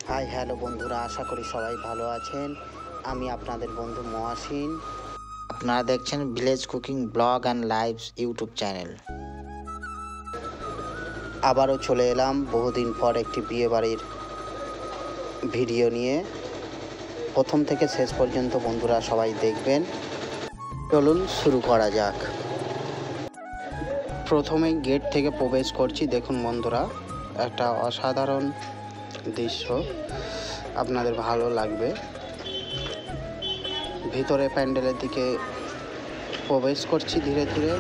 Hi hello বন্ধুরা, আশা করি সবাই ভালো আছেন। আমি আপনাদের বন্ধু মহাসিন। আপনারা দেখছেন village cooking blog and lives YouTube channel. আবারও চলে এলাম বহুদিন পর একটি বিয়েবাড়ির ভিডিও নিয়ে। প্রথম থেকে শেষ পর্যন্ত বন্ধুরা সবাই দেখবেন। চলুন শুরু করা যাক। প্রথমেই গেট থেকে প্রবেশ করছি। দেখুন বন্ধুরা, একটা অসাধারণ দৃশ্য, আপনাদের ভালো লাগবে। ভিতরে প্যান্ডেলের দিকে প্রবেশ করছি ধীরে ধীরে।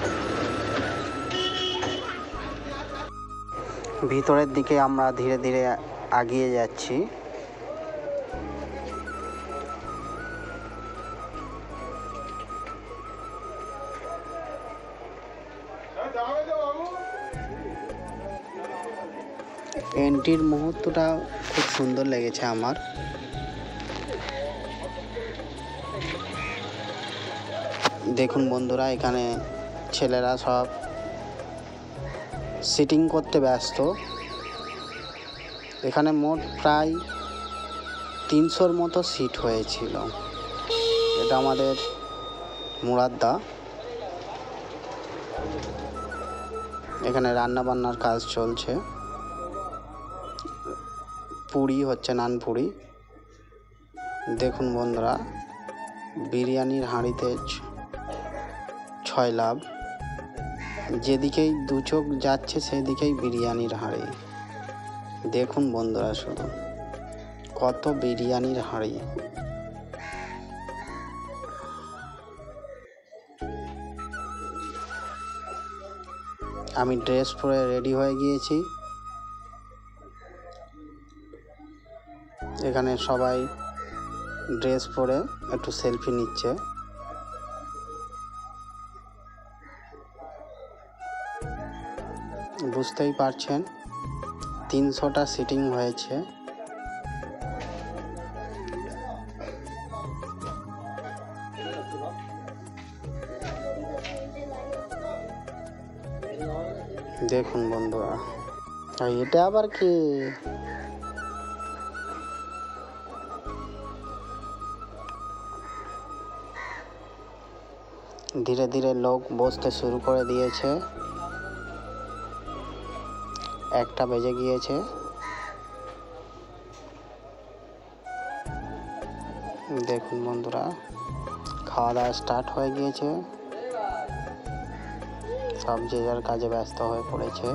ভিতরের দিকে আমরা ধীরে ধীরে এগিয়ে যাচ্ছি। এন্ট্রির মুহূর্তটা খুব সুন্দর লেগেছে আমার। দেখুন বন্ধুরা, এখানে ছেলেরা সব সিটিং করতে ব্যস্ত। এখানে মোট প্রায় 300-র মতো সিট হয়েছিল। এটা আমাদের মুরাদদা। এখানে রান্না বান্নার কাজ চলছে। পুরি হচ্ছে, নান পুরি। দেখুন বন্ধুরা, বিরিয়ানির হাঁড়িতে 6 লাভ। যেদিকেই দু চোখ যাচ্ছে সেদিকেই বিরিয়ানির হাঁড়ি। দেখুন বন্ধুরা, শুধু কত বিরিয়ানির হাঁড়ি। আমি ড্রেস পরে রেডি হয়ে গিয়েছি। এখানে সবাই ড্রেস পরে একটু সেলফি নিচ্ছে। বুঝতেই পারছেন 300টা সিটিং হয়েছে। দেখুন বন্ধুরা, এটা আবার কি? ধীরে ধীরে লোক বসতে শুরু করে দিয়েছে। 1টা বেজে গিয়েছে। দেখুন বন্ধুরা, খাওয়া দাওয়া স্টার্ট হয়ে গিয়েছে। সব যে যার কাজে ব্যস্ত হয়ে পড়েছে।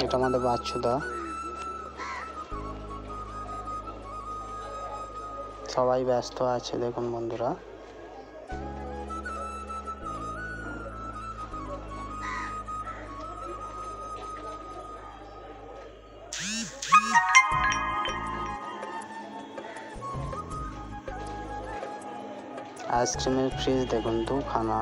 এটা আমাদের বাচ্চুদা। সবাই ব্যস্ত আছে। দেখুন বন্ধুরা, আইসক্রিমের ফ্রিজ দেখুন, 2খানা।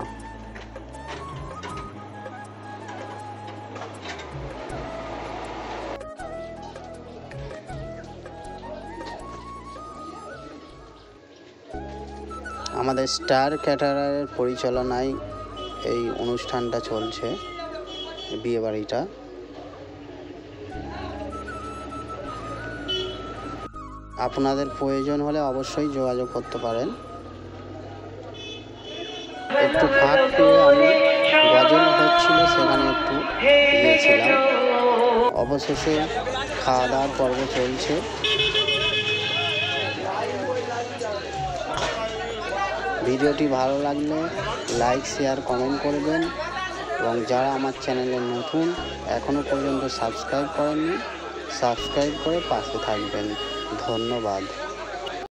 আমাদের স্টার ক্যাটারারের পরিচালনায় এই অনুষ্ঠানটা চলছে, বিয়েবাড়িটা। আপনাদের প্রয়োজন হলে অবশ্যই যোগাযোগ করতে পারেন। একটু ফাঁক পেয়ে আমি গজল হচ্ছিল, সেখানে একটু গিয়েছিলাম। অবশেষে খাওয়া দাওয়ার পর্ব চলছে। ভিডিওটি ভালো লাগলে লাইক, শেয়ার, কমেন্ট করবেন। এবং যারা আমার চ্যানেলে নতুন, এখনও পর্যন্ত সাবস্ক্রাইব করেননি, সাবস্ক্রাইব করে পাশে থাকবেন। ধন্যবাদ।